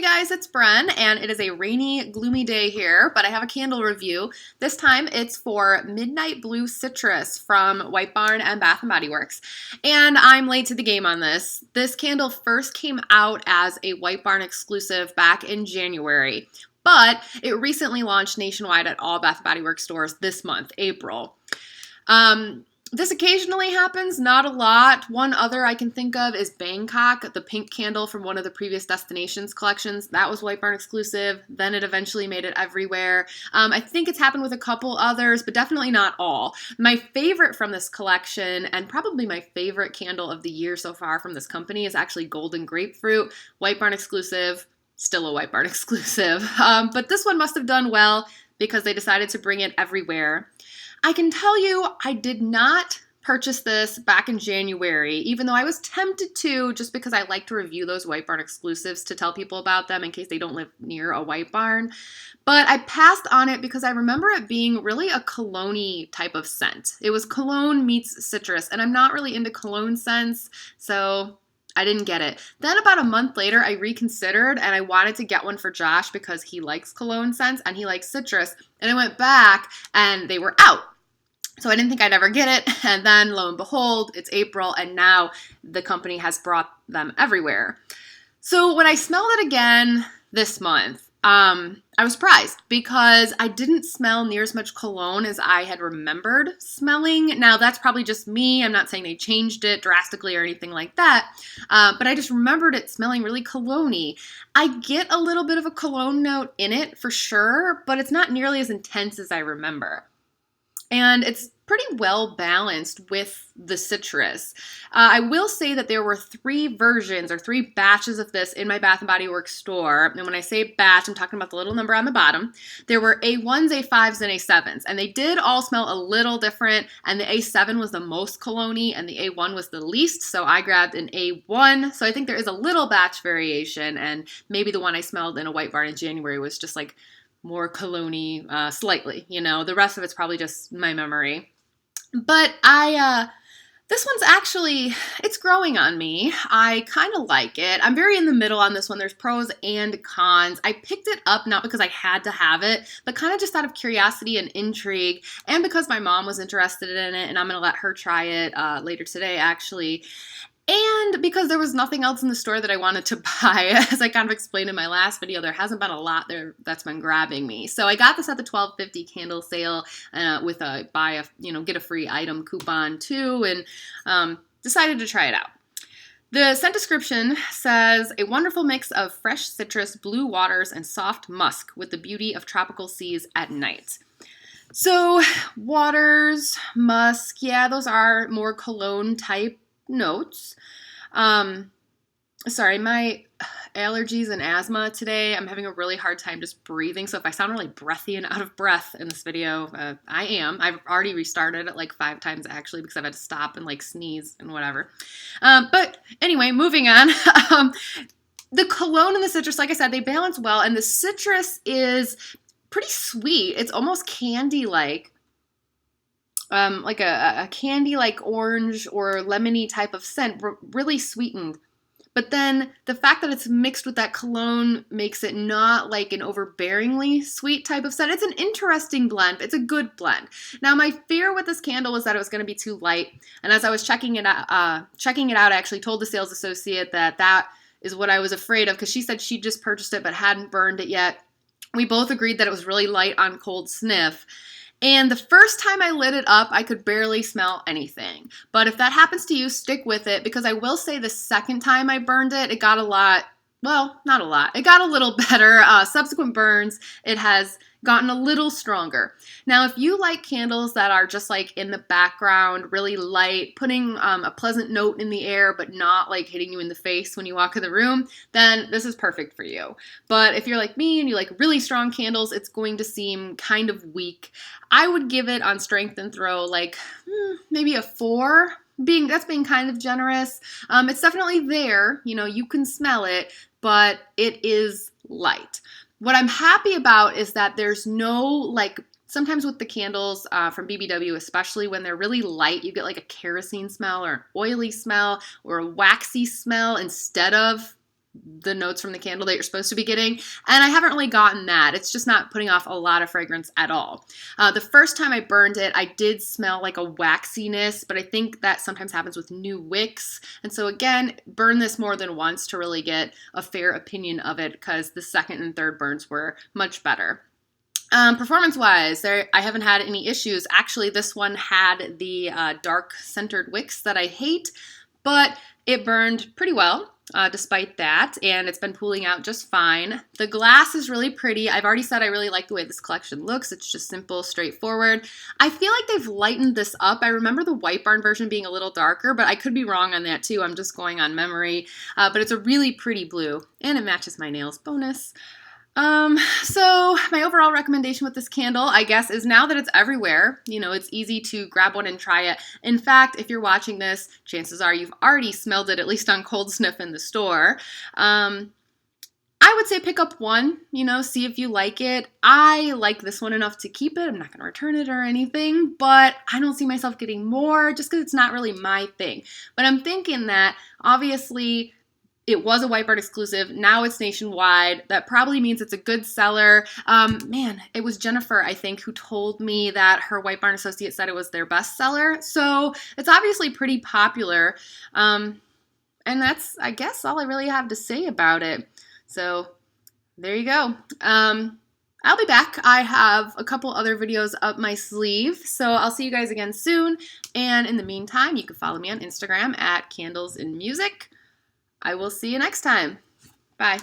Hey guys, it's Bren, and it is a rainy, gloomy day here, but I have a candle review. This time it's for Midnight Blue Citrus from White Barn and Bath & Body Works. And I'm late to the game on this. This candle first came out as a White Barn exclusive back in January, but it recently launched nationwide at all Bath & Body Works stores this month, April. This occasionally happens, not a lot. One other I can think of is Bangkok, the pink candle from one of the previous Destinations collections. That was White Barn exclusive. Then it eventually made it everywhere. I think it's happened with a couple others, but definitely not all. My favorite from this collection, and probably my favorite candle of the year so far from this company, is actually Golden Grapefruit, White Barn exclusive, still a White Barn exclusive. But this one must have done well because they decided to bring it everywhere. I can tell you I did not purchase this back in January, even though I was tempted to, just because I like to review those White Barn exclusives to tell people about them in case they don't live near a White Barn. But I passed on it because I remember it being really a cologne-y type of scent. It was cologne meets citrus, and I'm not really into cologne scents, so I didn't get it. Then about a month later, I reconsidered and I wanted to get one for Josh because he likes cologne scents and he likes citrus. And I went back and they were out. So I didn't think I'd ever get it. And then lo and behold, it's April and now the company has brought them everywhere. So when I smelled it again this month, I was surprised because I didn't smell near as much cologne as I had remembered smelling. Now, that's probably just me. I'm not saying they changed it drastically or anything like that, but I just remembered it smelling really cologne-y. I get a little bit of a cologne note in it for sure, but it's not nearly as intense as I remember. And it's pretty well balanced with the citrus. I will say that there were three versions or three batches of this in my Bath & Body Works store. And when I say batch, I'm talking about the little number on the bottom. There were A1s, A5s, and A7s. And they did all smell a little different. And the A7 was the most cologne-y and the A1 was the least. So I grabbed an A1. So I think there is a little batch variation. And maybe the one I smelled in a White Barn in January was just like more cologne-y, slightly, the rest of it's probably just my memory. But this one's actually, it's growing on me. I kind of like it. I'm very in the middle on this one. There's pros and cons. I picked it up not because I had to have it, but kind of just out of curiosity and intrigue, and because my mom was interested in it, and I'm going to let her try it later today, actually. And because there was nothing else in the store that I wanted to buy, as I kind of explained in my last video, there hasn't been a lot there that's been grabbing me. So I got this at the $12.50 candle sale with a get a free item coupon too, and decided to try it out. The scent description says, a wonderful mix of fresh citrus, blue waters, and soft musk with the beauty of tropical seas at night. So waters, musk, yeah, those are more cologne type notes. Sorry, my allergies and asthma today, I'm having a really hard time just breathing. So if I sound really breathy and out of breath in this video, I am. I've already restarted it like 5 times actually because I've had to stop and like sneeze and whatever. But anyway, moving on. The cologne and the citrus, like I said, they balance well, and the citrus is pretty sweet. It's almost candy-like. Like a candy-like orange or lemony type of scent, really sweetened. But then the fact that it's mixed with that cologne makes it not like an overbearingly sweet type of scent. It's an interesting blend. It's a good blend. Now, my fear with this candle was that it was going to be too light. And as I was checking it out, I actually told the sales associate that is what I was afraid of, because she said she just purchased it but hadn't burned it yet. We both agreed that it was really light on cold sniff. And the first time I lit it up, I could barely smell anything. But if that happens to you, stick with it, because I will say the second time I burned it, it got a lot, well, not a lot. It got a little better. Subsequent burns, it has gotten a little stronger. Now, if you like candles that are just like in the background, really light, putting a pleasant note in the air, but not like hitting you in the face when you walk in the room, then this is perfect for you. But if you're like me and you like really strong candles, it's going to seem kind of weak. I would give it on strength and throw like maybe a 4. That's being kind of generous. It's definitely there. You can smell it, but it is light. What I'm happy about is that there's no, like, sometimes with the candles from BBW, especially when they're really light, you get like a kerosene smell or an oily smell or a waxy smell instead of the notes from the candle that you're supposed to be getting, and I haven't really gotten that. It's just not putting off a lot of fragrance at all. The first time I burned it, I did smell like a waxiness, but I think that sometimes happens with new wicks, and so again, burn this more than once to really get a fair opinion of it, because the second and third burns were much better. Performance-wise, I haven't had any issues. Actually, this one had the dark centered wicks that I hate, but it burned pretty well despite that, and it's been pooling out just fine. The glass is really pretty. I've already said I really like the way this collection looks. It's just simple, straightforward. I feel like they've lightened this up. I remember the White Barn version being a little darker, but I could be wrong on that too. I'm just going on memory. But it's a really pretty blue, and it matches my nails. Bonus. So my overall recommendation with this candle, I guess, is now that it's everywhere, you know, it's easy to grab one and try it. In fact, if you're watching this, chances are you've already smelled it, at least on Cold Sniff in the store. I would say pick up one, you know, see if you like it. I like this one enough to keep it. I'm not going to return it or anything, but I don't see myself getting more just because it's not really my thing. But I'm thinking that obviously it was a White Barn exclusive. Now it's nationwide. That probably means it's a good seller. Man, it was Jennifer, I think, who told me that her White Barn associate said it was their best seller. So it's obviously pretty popular. And that's, I guess, all I really have to say about it. So there you go. I'll be back. I have a couple other videos up my sleeve, so I'll see you guys again soon. And in the meantime, you can follow me on Instagram at Candles and Music. I will see you next time. Bye.